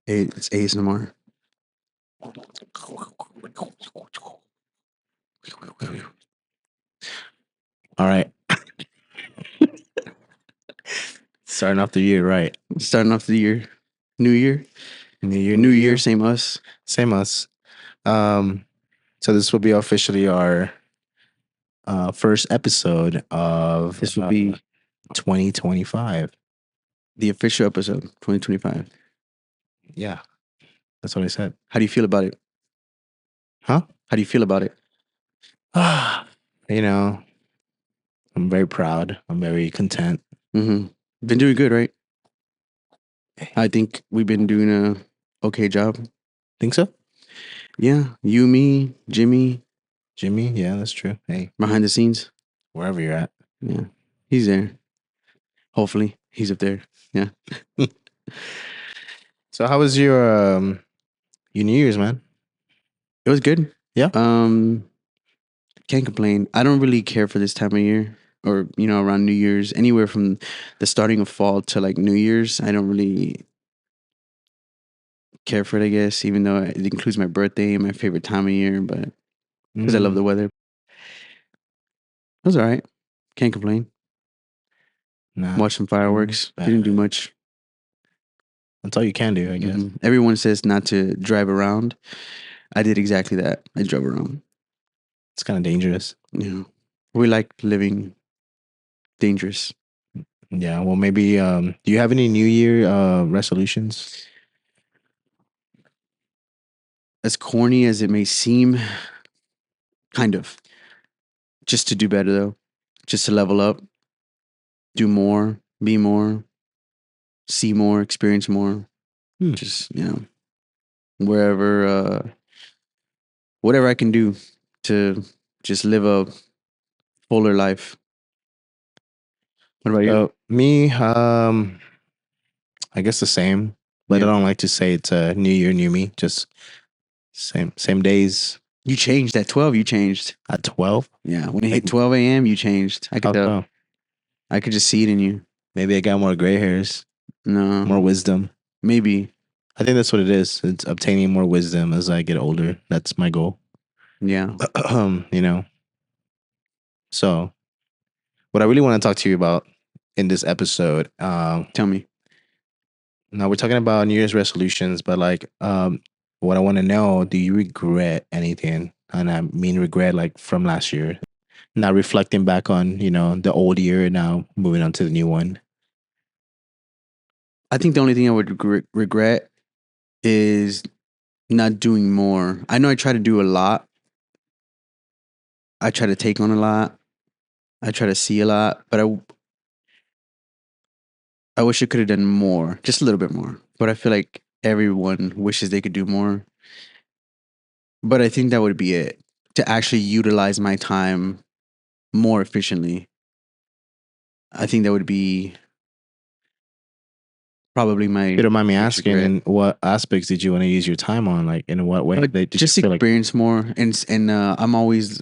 It's ASMR. All right. Starting off the year right. Starting off the year. New Year. New Year, New Year, same us. Same us. So this will be officially our first episode of This will be 2025. the official episode, 2025. Yeah, that's what I said. How do you feel about it? Huh? How do you feel about it? You know, I'm very proud. I'm very content. Mm-hmm. Been doing good, right? I think we've been doing a okay job. Think so? Yeah, you, me, Jimmy, Yeah, that's true. Hey, behind the scenes. wherever you're at. Yeah, he's there. Hopefully, he's up there. Yeah. So how was your New Year's, man? It was good. Yeah. Can't complain. I don't really care for this time of year, or around New Year's, anywhere from the starting of fall to like New Year's. I don't really care for it, I guess, even though it includes my birthday and my favorite time of year, but because I love the weather. It was all right. Can't complain. Nah, Watch some fireworks. Didn't do much. That's all you can do, I guess. Everyone says not to drive around. I did exactly that. I drove around. It's kind of dangerous. Yeah. We like living dangerous. Yeah. Well, maybe. Do you have any New Year resolutions? As corny as it may seem, kind of. Just to do better, though. Just to level up. Do more. Be more. See more. Experience more. Just, wherever, whatever I can do to just live a fuller life. What about you? Me, I guess the same, but I don't like to say it's a New Year, new me. Just same days. You changed at 12. You changed at 12. Yeah, when it hit 12 a.m., you changed. I could tell. I could just see it in you. Maybe I got more gray hairs. No, more wisdom. Maybe. I think that's what it is. It's obtaining more wisdom as I get older. That's my goal. Yeah. So, what I really want to talk to you about in this episode. Tell me. Now we're talking about New Year's resolutions, but what I want to know: do you regret anything? And I mean regret like from last year, not reflecting back on the old year, now moving on to the new one. I think the only thing I would regret is not doing more. I know I try to do a lot. I try to take on a lot. I try to see a lot, but I wish I could have done more, just a little bit more. But I feel like everyone wishes they could do more. But I think that would be it, to actually utilize my time more efficiently. I think that would be probably my. You don't mind me asking, in what aspects did you want to use your time on? Like, in what way? Just experience more, and I'm always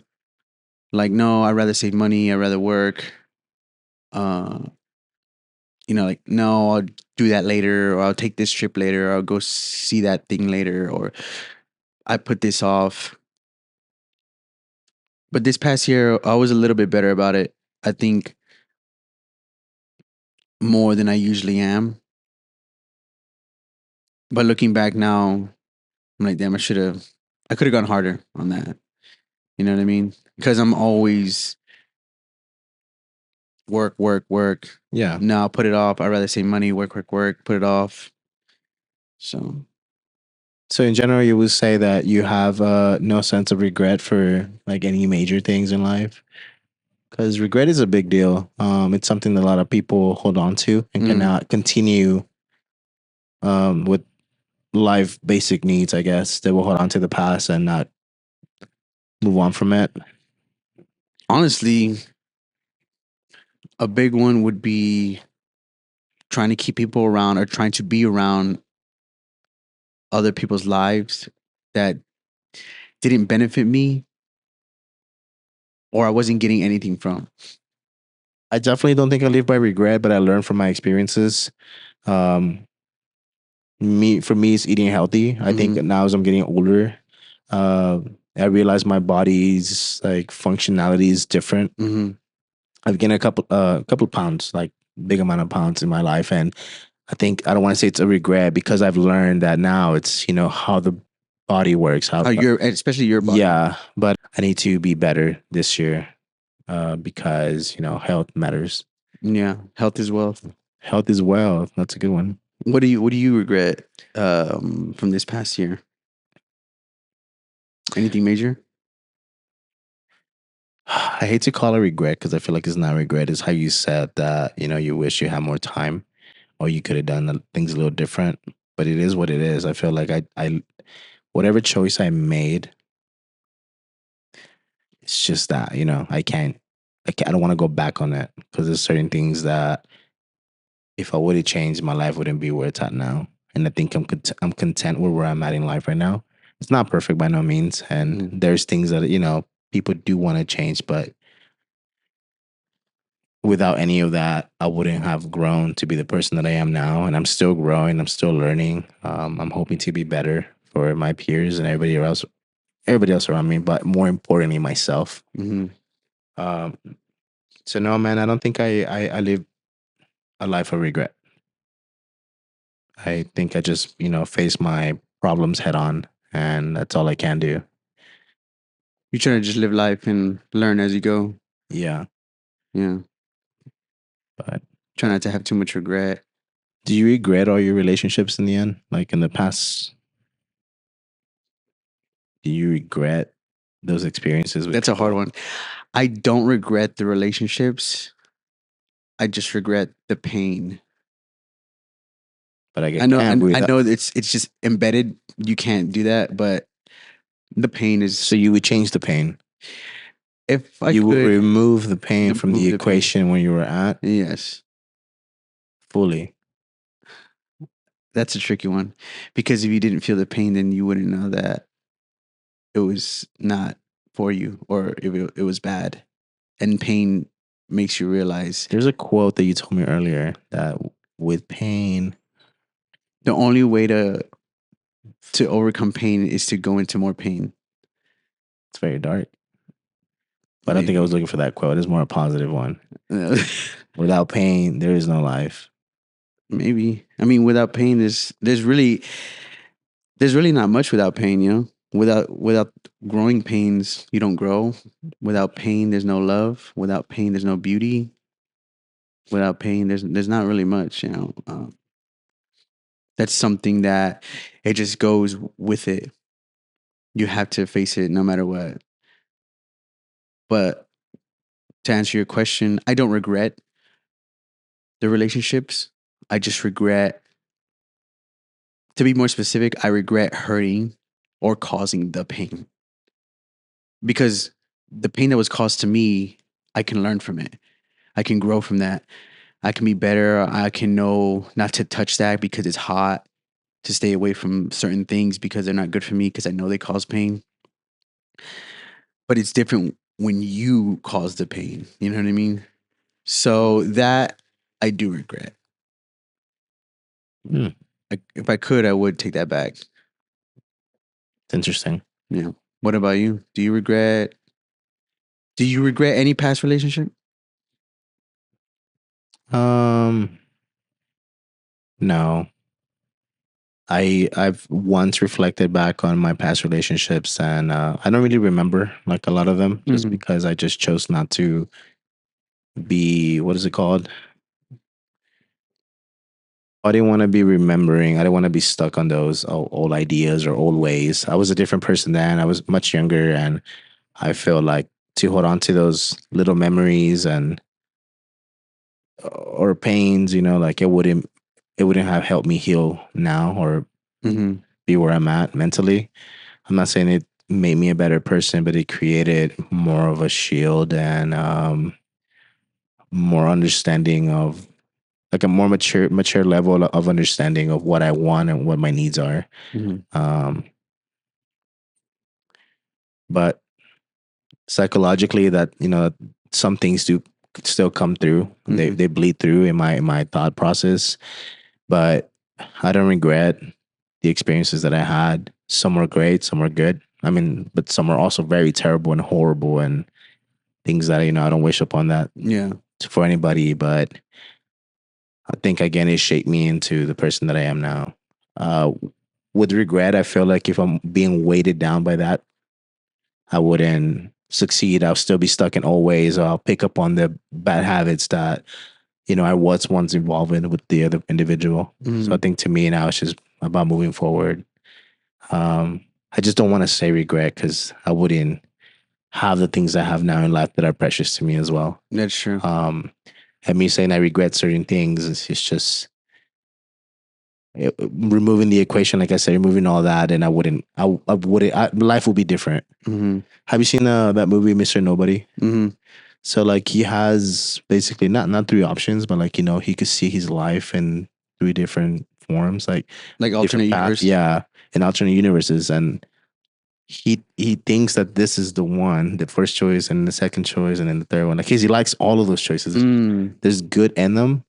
like, no, I'd rather save money. I'd rather work. Like, no, I'll do that later, or I'll take this trip later, or I'll go see that thing later, or I put this off. But this past year, I was a little bit better about it. I think more than I usually am. But looking back now, I'm like, damn, I could have gone harder on that. You know what I mean? Because I'm always work. Yeah. No, I'll put it off. I'd rather save money, work, put it off. So in general, you would say that you have no sense of regret for like any major things in life? Because regret is a big deal. It's something that a lot of people hold on to and cannot continue with life basic needs, I guess. They will hold on to the past and not move on from it. Honestly, a big one would be trying to keep people around, or trying to be around other people's lives that didn't benefit me, or I wasn't getting anything from. I definitely don't think I live by regret, but I learned from my experiences. For me, it's eating healthy. I think Mm-hmm. now as I'm getting older, uh, I realize my body's like functionality is different. Mm-hmm. I've gained a couple pounds, like big amount of pounds in my life, and I think I don't want to say it's a regret because I've learned that now it's how the body works. How How your, especially your body. Yeah, but I need to be better this year because health matters. Yeah, health is wealth. Health is wealth. That's a good one. What do you regret from this past year? Anything major? I hate to call it regret because I feel like it's not regret. It's how you said that you wish you had more time or you could have done things a little different. But it is what it is. I feel like I whatever choice I made, it's just that I don't want to go back on that because there's certain things that if I would have changed, my life wouldn't be where it's at now. And I think I'm content where I'm at in life right now. It's not perfect by no means, and Mm-hmm. there's things that people do want to change, but without any of that, I wouldn't have grown to be the person that I am now. And I'm still growing. I'm still learning. I'm hoping to be better for my peers and everybody else around me, but more importantly, myself. Mm-hmm. Um, so no, man, I don't think I live a life of regret. I think I just face my problems head on, and that's all I can do. You try to just live life and learn as you go. Yeah, Yeah, but try not to have too much regret. do you regret all your relationships in the end? Like in the past, do you regret those experiences with That's a hard people? one. I don't regret the relationships. I just regret the pain. But I I get know, can't and breathe. I know it's just embedded. You can't do that, but the pain So is. you would change the pain. If I You would could remove the pain from the remove the pain, equation when you were at yes, fully. that's a tricky one, because if you didn't feel the pain, then you wouldn't know that it was not for you, or if it was bad. And pain makes you realize There's a quote that you told me earlier that with pain, the only way to overcome pain is to go into more pain. it's very dark. But I don't think I was Maybe. looking for that quote. It's more a positive one. Uh, Without pain, there is no life. Maybe. I mean, without pain, there's really not much without pain. Without growing pains, you don't grow. Without pain, there's no love. Without pain, there's no beauty. Without pain, there's not really much. That's something that it just goes with it. You have to face it no matter what. But to answer your question, I don't regret the relationships. I just regret, to be more specific, I regret hurting or causing the pain, because the pain that was caused to me, I can learn from it. I can grow from that. I can be better. I can know not to touch that because it's hot, to stay away from certain things because they're not good for me because I know they cause pain. But it's different when you cause the pain. You know what I mean? So that I do regret. Hmm, If I could, I would take that back. it's interesting. Yeah. What about you? Do you regret any past relationship? Um, no. I've once reflected back on my past relationships, and I don't really remember like a lot of them just Hmm. because I just chose not to be, what is it called? I didn't want to be remembering. I didn't want to be stuck on those old ideas or old ways. I was a different person then. I was much younger, and I feel like to hold on to those little memories and or pains, like it wouldn't have helped me heal now or Hmm. be where I'm at mentally. I'm not saying it made me a better person, but it created more of a shield and more understanding of like a more mature level of understanding of what I want and what my needs are. Hmm. Um, but psychologically, that some things do still come through. They Hmm. they bleed through in my thought process, but I don't regret the experiences that I had. Some were great, some were good. I mean, but some are also very terrible and horrible and things that I don't wish upon that Yeah. for anybody. But I think again, it shaped me into the person that I am now. Uh, with regret, I feel like if I'm being weighted down by that, I wouldn't succeed. I'll still be stuck in old ways. Or I'll pick up on the bad habits that I was once involved in with the other individual. So I Mm. think to me now it's just about moving forward. I just don't want to say regret because I wouldn't have the things I have now in life that are precious to me as well. That's true. Um, and me saying I regret certain things is just removing the equation, like I said, removing all that, and I wouldn't, life will be different. Mm-hmm. Have you seen that movie, Mr. Nobody? Mm-hmm. So like he has basically not three options, but like he could see his life in three different forms, like Like alternate different path, universe. yeah, in alternate universes, and he thinks that this is the one, the first choice, and the second choice, and then the third one. Like he likes all of those choices. Mm. There's good in them.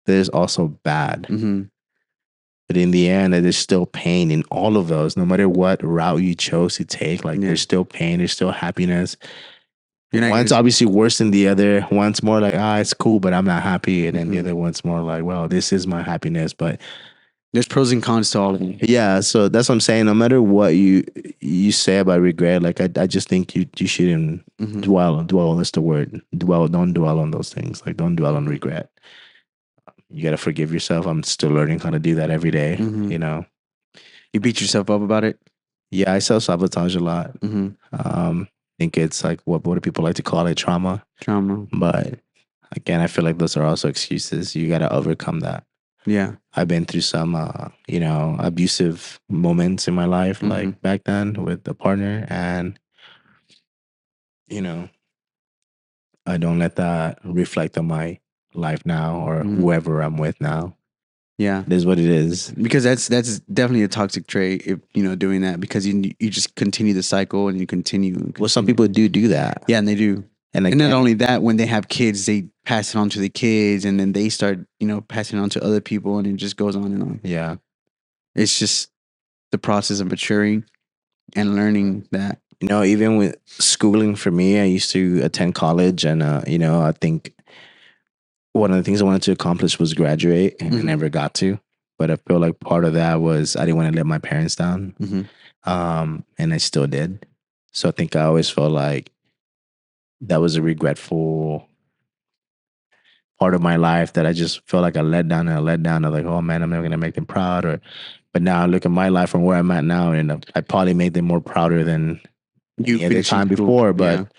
There's also bad. Mm-hmm. But in the end, there's still pain in all of those, no matter what route you chose to take. Like Yeah. there's still pain, there's still happiness. You're not One's gonna. obviously worse than the other. One's more like, it's cool, but I'm not happy. And then the Mm-hmm. other one's more like, well, this is my happiness. But There's pros and cons to all of them. yeah, so that's what I'm saying. No matter what you say about regret, like I just think you shouldn't Mm-hmm. dwell is the word. Don't dwell on those things. Like don't dwell on regret. You gotta forgive yourself. I'm still learning how to do that every day, Mm-hmm. you know. You beat yourself up about it. Yeah, I self sabotage a lot. Mm-hmm. I think it's like what do people like to call it, trauma. Trauma. But again, I feel like those are also excuses. You gotta overcome that. Yeah. I've been through some abusive moments in my life, Mm-hmm. like back then with a partner, and you know, I don't let that reflect on my life now or Mm-hmm. whoever I'm with now. Yeah. It is what it is. Because that's definitely a toxic trait. If doing that, because you just continue the cycle and you continue. And Well, some continue. people do that. Yeah, and they do. And And not again, only that, when they have kids, they pass it on to the kids, and then they start, passing it on to other people, and it just goes on and on. yeah. It's just the process of maturing and learning that. Even with schooling for me, I used to attend college, and I think one of the things I wanted to accomplish was graduate, and I Mhm. never got to. But I feel like part of that was I didn't want to let my parents down, Mhm. and I still did. So I think I always felt like that was a regretful part of my life that I just felt like I let down and I let down. I was like, oh man, I'm never gonna make them proud. But now I look at my life from where I'm at now, and I probably made them more prouder than You any other finishing time school, before. yeah. But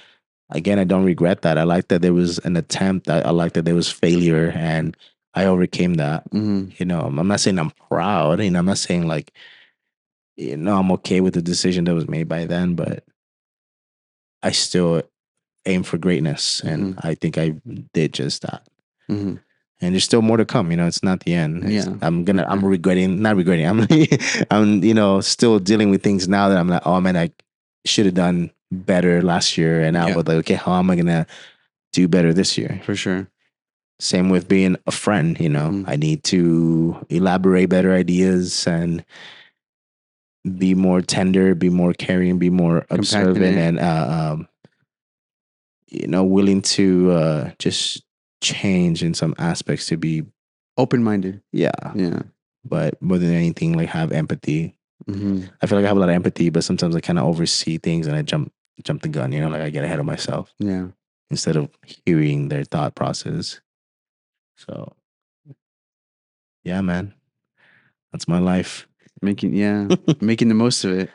again, I don't regret that. I like that there was an attempt. I like that there was failure, and I overcame that. Mhm. I'm not saying I'm proud. I'm not saying like, I'm okay with the decision that was made by then, but I still aim for greatness, and Mhm. I think I did just that. Mhm. And there's still more to come. It's not the end. Yeah. I'm Okay. regretting, not regretting. I'm, still dealing with things now that I'm like, oh man, I should have done better last year. And now Yeah, with like, okay, how am I going to do better this year? for sure. Same with being a friend, Mhm. I need to elaborate better ideas and be more tender, be more caring, be more observant, Compassionate, and willing to just change in some aspects to be, open-minded. yeah. Yeah. But more than anything, like have empathy. Mhm. I feel like I have a lot of empathy, but sometimes I kind of oversee things and I jump the gun. Like I get ahead of myself Yeah. instead of hearing their thought process. So yeah, man, that's my life. Making the most of it,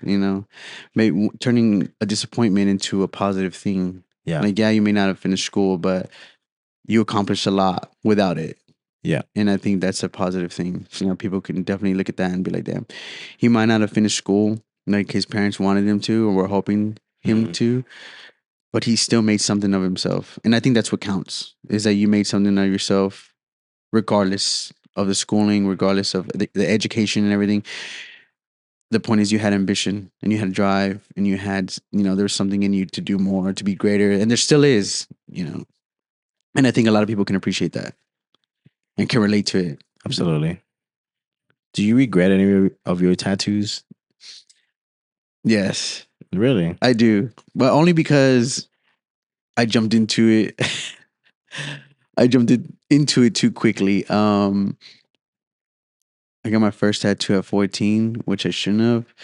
turning a disappointment into a positive thing. Yeah, Like, yeah, you may not have finished school, but you accomplished a lot without it. yeah. And I think that's a positive thing. People can definitely look at that and be like, damn, he might not have finished school like his parents wanted him to or were hoping him Mhm. to, but he still made something of himself. And I think that's what counts, is that you made something of yourself regardless of the schooling, regardless of the education and everything. The point is you had ambition and you had drive and you had, there was something in you to do more, to be greater. And there still is. And I think a lot of people can appreciate that and can relate to it. Absolutely. Do you regret any of your tattoos? Yes, Really? I do, but only because I jumped into it. into it too quickly. I got my first tattoo at 14, which I shouldn't have.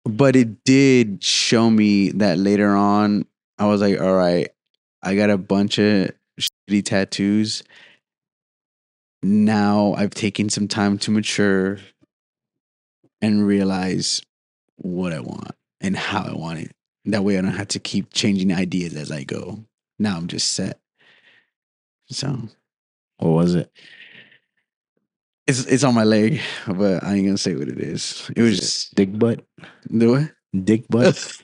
But it did show me that later on, I was like, all right, I got a bunch of shitty tattoos. Now I've taken some time to mature and realize what I want and how I want it. That way I don't have to keep changing ideas as I go. Now I'm just set. So What was it? it's on my leg, but I ain't gonna say what it is. It was just Dick butt? the what? Dick butt?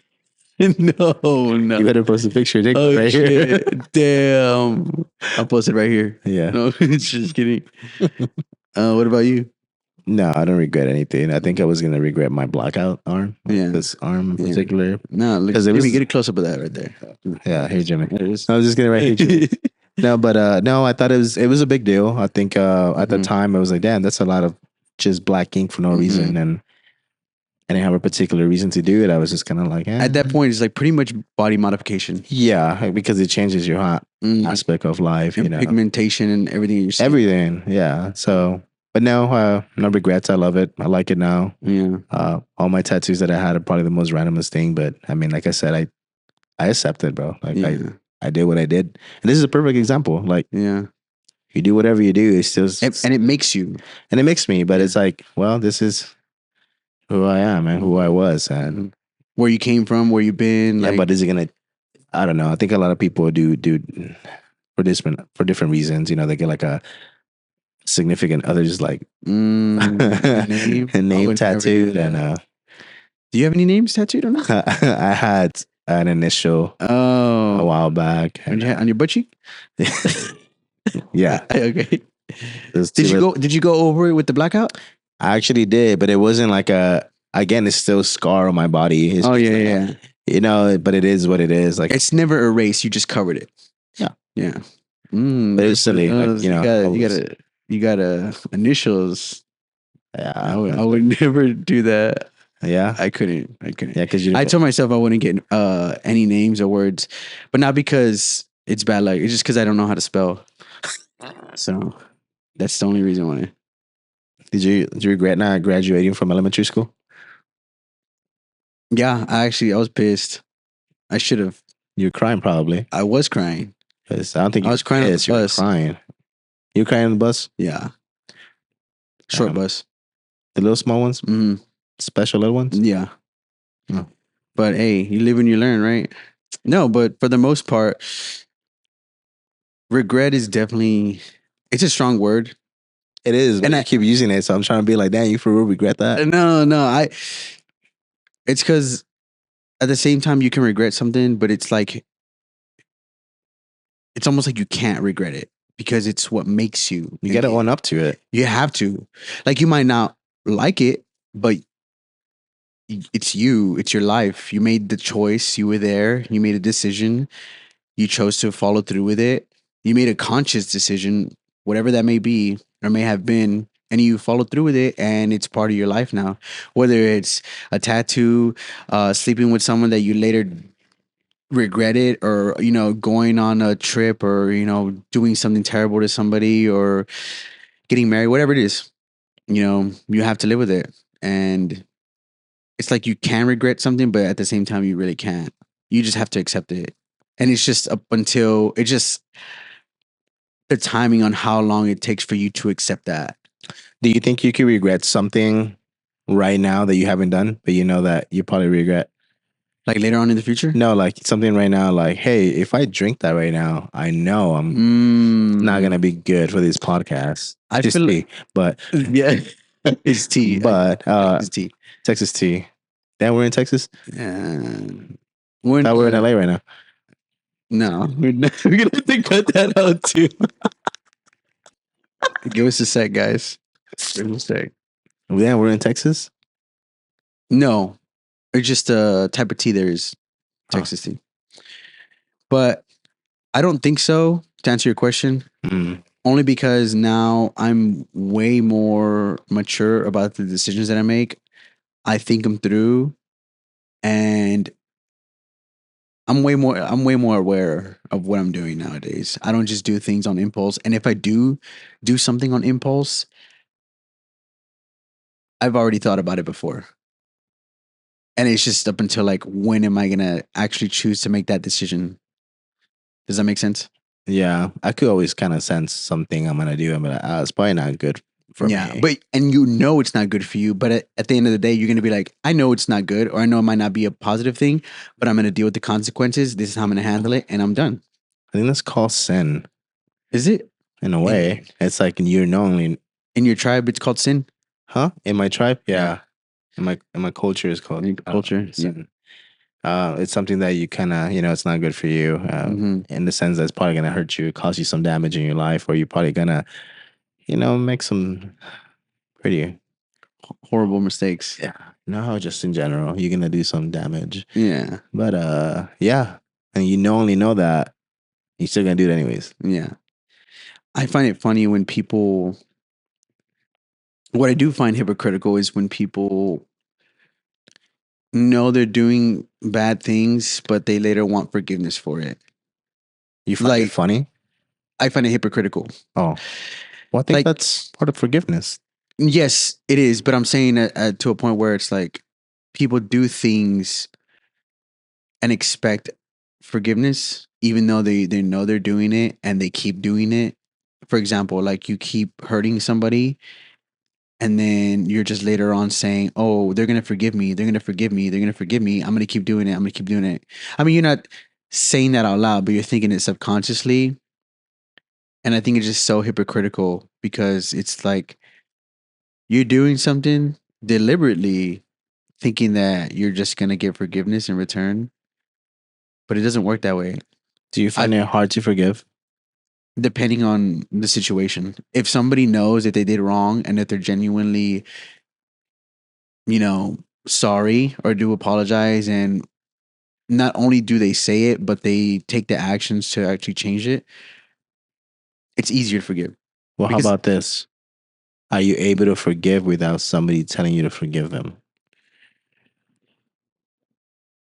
No, no. You better post a picture of dick Oh right here. shit! Damn, I'll post it right here. Yeah. No, just kidding. What about you? No, I don't regret anything. I think I was gonna regret my blackout arm. Yeah. This arm in Yeah. particular. No, look, 'Cause it let me was- get a close up of that right there. Yeah, here, Jimmy. There it is. I was just gonna right here, Jimmy. No, but no, I thought it was a big deal. I think at the Mhm. time I was like, damn, that's a lot of just black ink for no Mhm. reason, and I didn't have a particular reason to do it. I was just kind of like, eh. At that point, it's like pretty much body modification. Yeah, because it changes your Mm. aspect of life, And you know, pigmentation and everything you see. everything. Yeah. So, but no, no regrets. I love it. I like it now. Yeah. All my tattoos that I had are probably the most randomest thing, but I mean, like I said, I accept it, bro. Like Yeah. I did what I did, and this is a perfect example. Like Yeah. you do whatever you do, it's still And it makes you. and it makes me, but Yeah. it's like, well, this is who I am and who I was, and Where you came from, where you've been. yeah. Like, But is it gonna? I don't know. I think a lot of people do for different reasons. You know, they get like a significant other just like name. I name would never do tattooed, that. and Do you have any names tattooed on? I had an initial a Oh, while back. on your butt cheek? Yeah. Okay. Those Did two you go? Did you go over it with the blackout? I actually did, but it wasn't like a. Again, it's still a scar on my body. It's Oh just yeah, like yeah. you know, but it is what it is. Like It's never erased. You just covered it. Yeah. Yeah. But it was silly. Like, you know, you got initials. yeah, I would never do that. yeah, I couldn't. yeah, because you. I told myself I wouldn't get any names or words, but not because it's bad luck. It's just because I don't know how to spell. So that's the only reason why. Did you regret not graduating from elementary school? Yeah, I was pissed. I should have. You were crying probably. I was crying. 'Cause I don't think I you was were crying on the pissed, you were bus. crying. You were crying on the bus? Yeah. Short Damn. bus. The little small ones? Hmm. Special little ones? Yeah. Oh. But hey, you live and you learn, right? No, but for the most part, regret is definitely it's a strong word. It is, but And I keep using it, so I'm trying to be like, damn, you for real regret that? No, it's because at the same time you can regret something, but it's like it's almost like you can't regret it because it's what makes you. You got to own up to it. You have to. Like you might not like it, but it's you. It's your life. You made the choice. You were there. You made a decision. You chose to follow through with it. You made a conscious decision, whatever that may be or may have been, and you followed through with it, and it's part of your life now. Whether it's a tattoo, sleeping with someone that you later regret it, or going on a trip, or doing something terrible to somebody, or getting married, whatever it is, you have to live with it. And it's like you can regret something, but at the same time you really can't. You just have to accept it. And it's just up until it's just the timing on how long it takes for you to accept that. Do you think you could regret something right now that you haven't done, but you know that you probably regret? Like later on in the future? No, like something right now, like, hey, if I drink that right now, I know I'm not gonna be good for this podcast. I Just feel tea, but yeah, it's tea. but It's tea. Texas tea. Damn, we're in Texas. We're Thought we're in LA right now. No, we're gonna have to cut that out too. Give us a sec, guys. Give us a sec. Yeah, we're in Texas. No, it's just a type of tea there is Texas tea. But I don't think so, to answer your question. Mm. only because now I'm way more mature about the decisions that I make. I think them through, and I'm way more aware of what I'm doing nowadays. I don't just do things on impulse. And if I do something on impulse, I've already thought about it before. And it's just up until like when am I gonna actually choose to make that decision? Does that make sense? Yeah, I could always kind of sense something I'm gonna do. I'm like, it's probably not good for Yeah, me. but and you know it's not good for you. But at the end of the day, you're gonna be like, I know it's not good, or I know it might not be a positive thing, but I'm gonna deal with the consequences. This is how I'm gonna handle it, and I'm done. I think that's called sin Is it in a in, way. It's like you're knowingly, in your tribe? It's called sin. huh? In my tribe, Yeah, yeah. In my culture, is called in your culture. Yeah. sin. It's something that you kind of, it's not good for you. Mm-hmm. In the sense that it's probably gonna hurt you, cause you some damage in your life, or you're probably gonna, make some pretty, Horrible mistakes. yeah. No, just in general, you're gonna do some damage. Yeah, But yeah, and you only know that you're still gonna do it anyways. yeah. I find it funny when people. What I do find hypocritical is when people know they're doing bad things, but they later want forgiveness for it. You find it Like funny? I find it hypocritical. Oh, well, I think Like that's part of forgiveness. yes, it is, but I'm saying to a point where it's like people do things and expect forgiveness, even though they know they're doing it and they keep doing it. For example, like you keep hurting somebody, and then you're just later on saying, "Oh, they're gonna forgive me. They're gonna forgive me. They're gonna forgive me. I'm gonna keep doing it. I'm gonna keep doing it." I mean, you're not saying that out loud, but you're thinking it subconsciously, and I think it's just so hypocritical because it's like you're doing something deliberately thinking that you're just gonna get forgiveness in return, but it doesn't work that way. Do you I find it hard to forgive? Depending on the situation. If somebody knows that they did wrong and that they're genuinely, you know, sorry or do apologize, and not only do they say it, but they take the actions to actually change it, it's easier to forgive. Well, how Because about this? Are you able to forgive without somebody telling you to forgive them?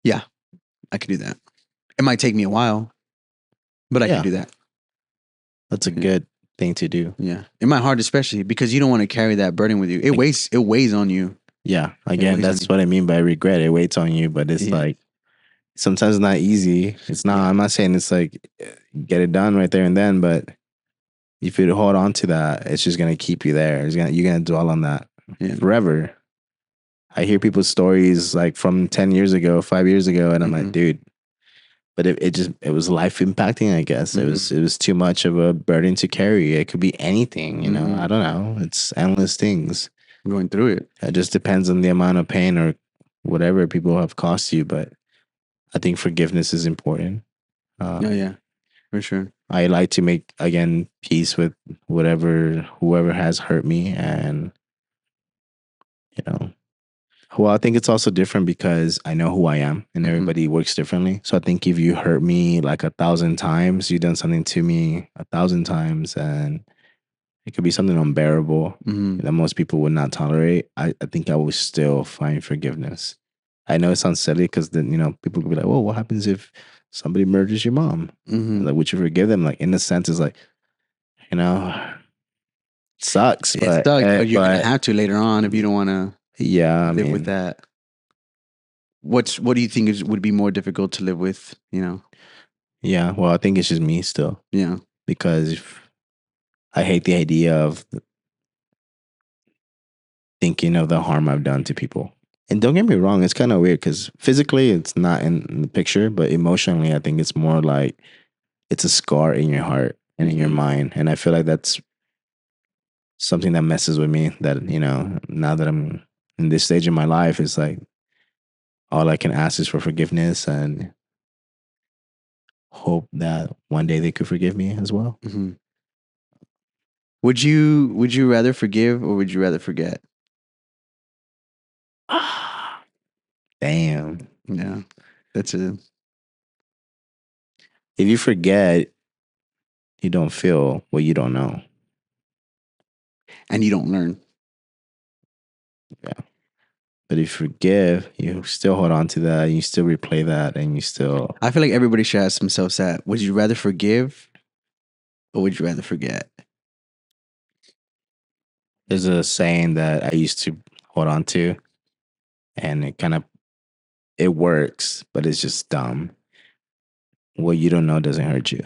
yeah, I could do that. It might take me a while, but I could Yeah, do that. that's a Yeah. good thing to do. Yeah. In my heart especially because you don't want to carry that burden with you. It weighs on you. Yeah, It again, weighs on that's you. what I mean by regret. It waits on you, but it's Yeah. like sometimes it's not easy. It's not. Yeah. I'm not saying it's like get it done right there and then, but if you hold on to that, it's just gonna keep you there. You're gonna dwell on that Yeah. forever. I hear people's stories like from 10 years ago, 5 years ago, and I'm like, Mhm. dude. But it was life impacting. I guess Mhm. it was too much of a burden to carry. It could be anything. I Mhm. don't know. It's endless things. Going through it. It just depends on the amount of pain or whatever people have cost you. But I think forgiveness is important. Oh Um, yeah, for sure. I like to make again peace with whoever has hurt me, and you know. Well, I think it's also different because I know who I am, and Mhm. everybody works differently. So I think if you hurt me like 1,000 times, you've done something to me 1,000 times, and it could be something unbearable Mhm. that most people would not tolerate. I think I will still find forgiveness. I know it sounds silly because then people could be like, "Well, what happens if somebody murders your mom? Mhm. Like, would you forgive them?" Like, in a sense, it's like you know, sucks, It but sucks, but you're gonna have to later on if you don't want to yeah, I live with mean, that. What do you think would be more difficult to live with? yeah. Well, I think it's just me still Yeah. because I hate the idea of thinking of the harm I've done to people. And don't get me wrong, it's kind of weird because physically it's not in the picture, but emotionally, I think it's more like it's a scar in your heart and in your Mhm. mind. And I feel like that's something that messes with me that, now that I'm in this stage of my life, it's like all I can ask is for forgiveness and hope that one day they could forgive me as well. Mhm. Would you rather forgive or would you rather forget? Damn. Yeah. That's a If you forget, you don't feel what you don't know. and you don't learn. But if you forgive, you still hold on to that, you still replay that, and you still. I feel like everybody should ask themselves that: would you rather forgive or would you rather forget? There's a saying that I used to hold on to, and it works, but it's just dumb. What you don't know doesn't hurt you.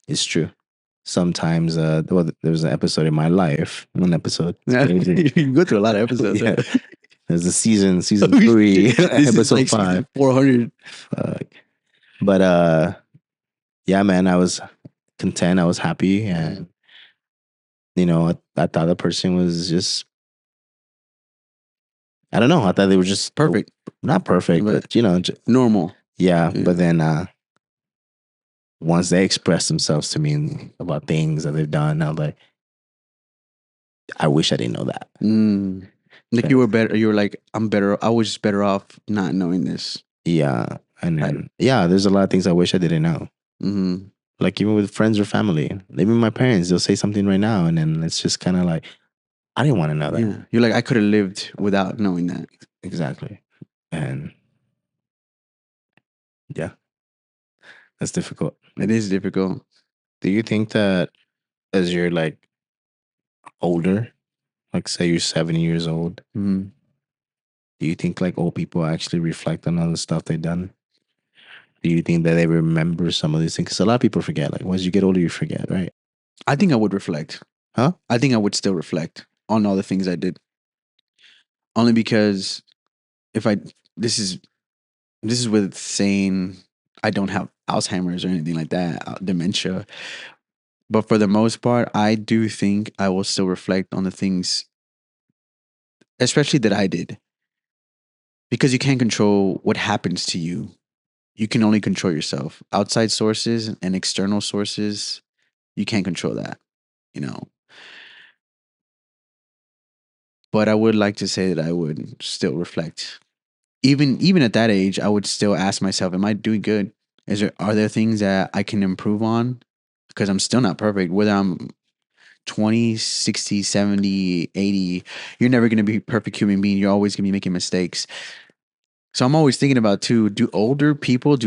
It's true. Sometimes, well, there was an episode in my life. One episode. It's crazy. You go through a lot of episodes. Yeah. Huh? There's a season Oh, 3, shit. This is episode like 5. season 400. But yeah, man, I was content. I was happy, and I thought the person was just. I don't know. I thought they were just Perfect. not perfect, but Normal. yeah. Yeah. But then once they expressed themselves to me about things that they've done, I was like, I wish I didn't know that. Like you were better. You were like, I'm better. I was just better off not knowing this. Yeah, and then there's a lot of things I wish I didn't know. Mm-hmm. Like even with friends or family, even my parents, they'll say something right now, and then it's just kind of like, I didn't want to know that. Yeah, you're like, I could have lived without knowing that. Exactly, and yeah, that's difficult. It is difficult. Do you think that as you're like older, like say you're 70 years old, Mm-hmm. do you think like old people actually reflect on all the stuff they've done? Do you think that they remember some of these things? Because a lot of people forget. Like once you get older, you forget, right? I think I would reflect. Huh? I think I would still reflect on all the things I did. Only because this is with saying I don't have Alzheimer's or anything like that, dementia. But for the most part, I do think I will still reflect on the things, especially that I did. Because you can't control what happens to you. You can only control yourself. Outside sources and external sources, you can't control that, you know. But I would like to say that I would still reflect. Even at that age, I would still ask myself, am I doing good? Are there things that I can improve on? Because I'm still not perfect. Whether I'm 20, 60, 70, 80, you're never going to be a perfect human being. You're always going to be making mistakes. So I'm always thinking about too, do old people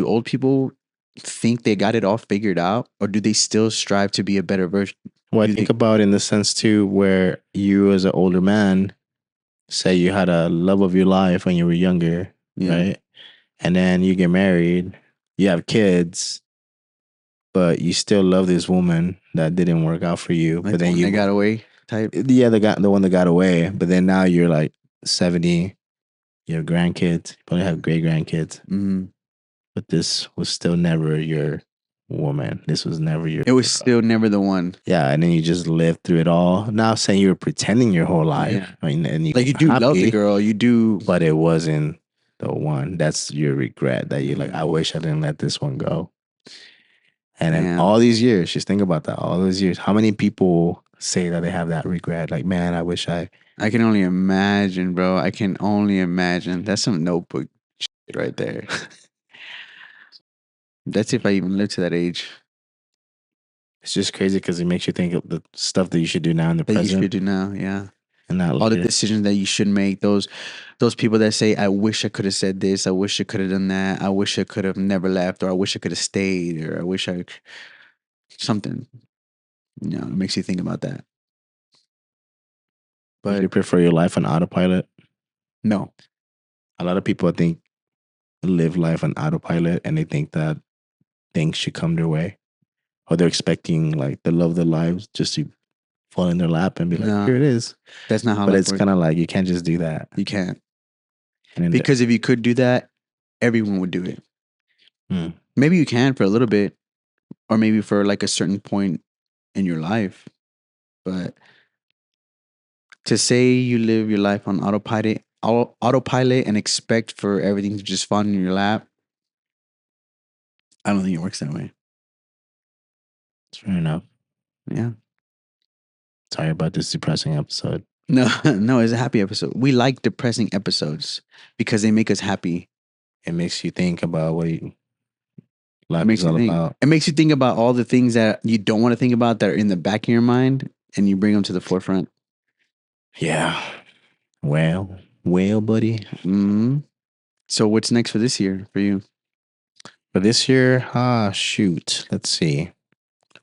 think they got it all figured out, or do they still strive to be a better version? Well, I think about in the sense too, where you as an older man, say you had a love of your life when you were younger, right? And then you get married, you have kids, but you still love this woman that didn't work out for you. Like but then you got away type. Yeah, the one that got away. But then now you're like 70, you have grandkids, you probably have great grandkids. Mm-hmm. But this was still never your woman. This was never your. It was still never the one. Yeah, and then you just lived through it all. Not saying you were pretending your whole life. Yeah. I mean, and you Like you do love the girl, you do, but it wasn't the one. That's your regret that you're like, I wish I didn't let this one go. And then all these years, just think about that. All those years, how many people say that they have that regret? Like, man, I wish I can only imagine, bro. I can only imagine. That's some notebook shit right there. That's if I even live to that age. It's just crazy because it makes you think of the stuff that you should do now in the present. You should do now, yeah. And not all the decisions that you should make. Those people that say, I wish I could have said this, I wish I could have done that, I wish I could have never left, or I wish I could have stayed, or I wish I something. You know, it makes you think about that. But do you prefer your life on autopilot? No. A lot of people, I think, live life on autopilot and they think that things should come their way. Or they're expecting like the love of their lives just to fall in their lap and be like, here it is. That's not how But it's kind of like, you can't just do that. You can't. Because if you could do that, everyone would do it. Maybe you can for a little bit, or maybe for like a certain point in your life. But to say you live your life on autopilot and expect for everything to just fall in your lap, I don't think it works that way. That's fair enough. Yeah. Sorry about this depressing episode. No, it's a happy episode. We like depressing episodes because they make us happy. It makes you think about what life is all about. It makes you think about all the things that you don't want to think about that are in the back of your mind. and you bring them to the forefront. Yeah. Well, buddy. Hmm. So what's next for this year for you? For this year, shoot. Let's see.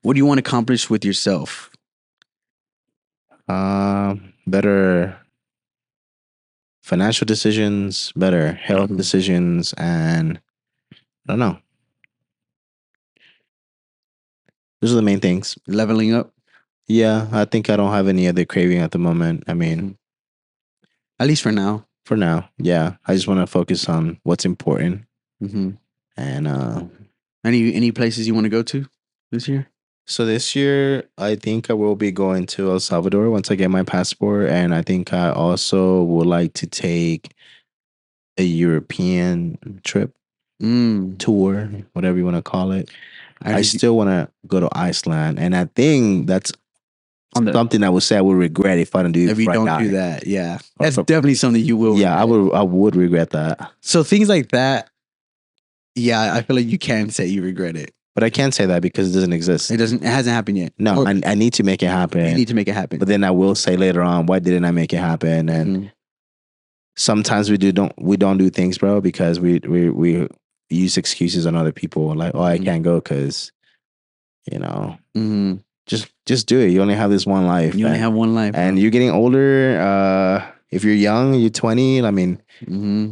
What do you want to accomplish with yourself? Better financial decisions, better health decisions, and I don't know. Those are the main things. Leveling up. Yeah, I think I don't have any other craving at the moment. I mean, At least for now. for now, yeah. I just want to focus on what's important. Mm-hmm. And Any places you want to go to this year? so this year, I think I will be going to El Salvador once I get my passport. And I think I also would like to take a European trip, tour, whatever you want to call it. I still want to go to Iceland. And I think that's something I would say I would regret if I don't do it. If you don't do that, yeah, that's definitely something you will. Yeah, I would regret that. So things like that, yeah, I feel like you can say you regret it, but I can't say that because it doesn't exist. It hasn't happened yet. No, I need to make it happen. You need to make it happen. But then I will say later on, why didn't I make it happen? And sometimes we don't do things, bro, because we use excuses on other people, like, oh, I can't go because, you know. Just do it. You only have this one life. You only have one life. And you're getting older. If you're young, you're 20. I mean,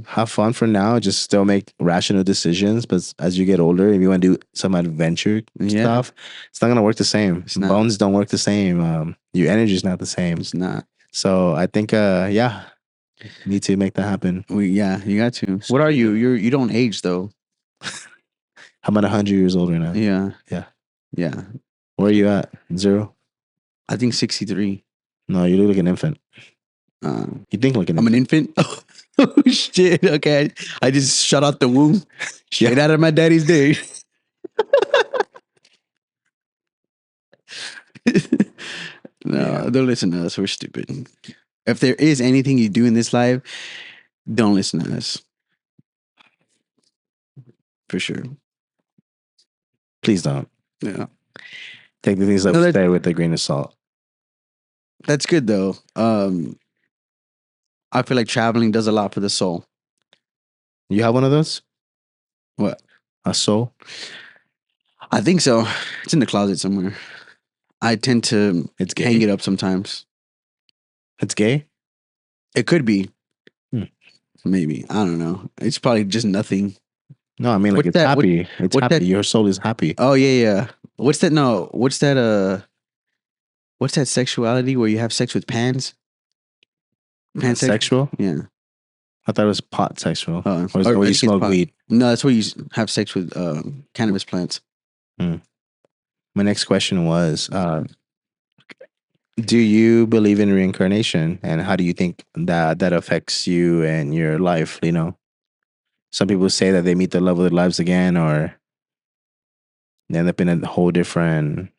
have fun for now. Just still make rational decisions. But as you get older, if you want to do some adventure stuff, it's not going to work the same. Bones don't work the same. Your energy is not the same. It's not. So I think, yeah, need to make that happen. You got to. What are you? You don't age, though. I'm at 100 years older now. Yeah. Where are you at? 0? I think 63. No, you look like an infant. You think like an infant. I'm an infant? Oh, shit. Okay. I just shut out the womb. Straight out of my daddy's day. No, don't listen to us. We're stupid. If there is anything you do in this life, don't listen to us. For sure. Please don't. Yeah. Take the things that we say with a grain of salt. That's good, though. I feel like traveling does a lot for the soul. You have one of those? What? A soul? I think so. It's in the closet somewhere. I tend to hang it up sometimes. It's gay? It could be. Maybe. I don't know. It's probably just nothing. No, I mean, like, it's happy. It's happy. Your soul is happy. Oh, yeah. What's that? No. What's that sexuality where you have sex with pans? Pansexual? Yeah. I thought it was pot sexual. Or you smoke weed. No, that's where you have sex with cannabis plants. My next question was, do you believe in reincarnation? And how do you think that affects you and your life, you know? Some people say that they meet the love of their lives again, or they end up in a whole different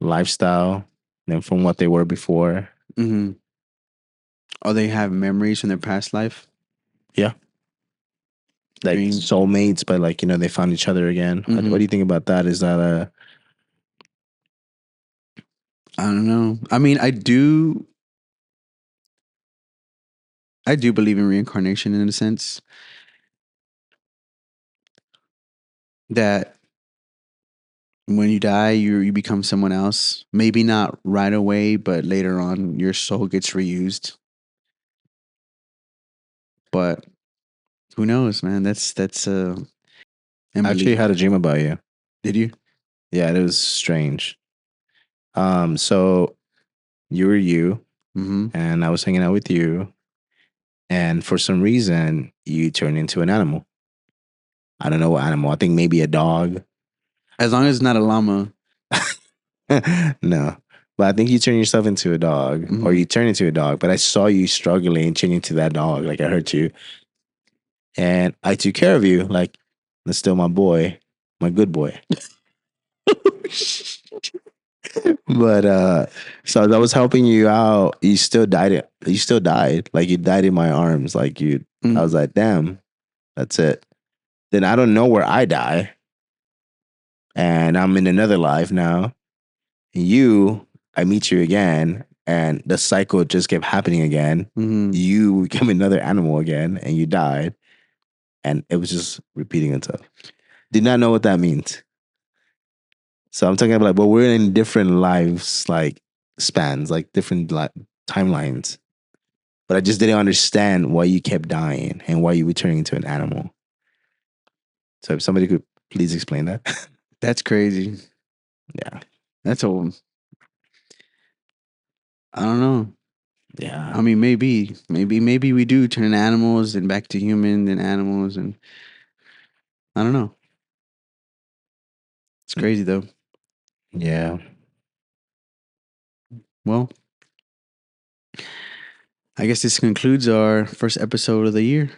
lifestyle than from what they were before. Or they have memories from their past life. Yeah. Like soulmates, but like, you know, they found each other again. What do you think about that? Is that I don't know. I mean, I do believe in reincarnation in a sense that when you die, you become someone else. Maybe not right away, but later on, your soul gets reused. But who knows, man? That's I actually had a dream about you. Did you? Yeah, it was strange. So you were you, and I was hanging out with you, and for some reason, you turned into an animal. I don't know what animal. I think maybe a dog. As long as it's not a llama. No. But I think you turn yourself into a dog, or you turn into a dog. But I saw you struggling, changing to that dog. Like, I hurt you. And I took care of you. Like, that's still my boy, my good boy. But so as I was helping you out, you still died. You still died. Like, you died in my arms. Like, I was like, damn, that's it. Then I don't know where I die. And I'm in another life now. You, I meet you again, and the cycle just kept happening again. Mm-hmm. You became another animal again, and you died, and it was just repeating itself. Did not know what that means. So I'm talking about like, but we're in different lives, like spans, like different timelines. But I just didn't understand why you kept dying and why you were turning into an animal. So if somebody could please explain that. That's crazy. Yeah. That's a. I don't know. Yeah. I mean, maybe we do turn animals and back to human, then animals, and I don't know. It's crazy though. Yeah. Well, I guess this concludes our first episode of the year.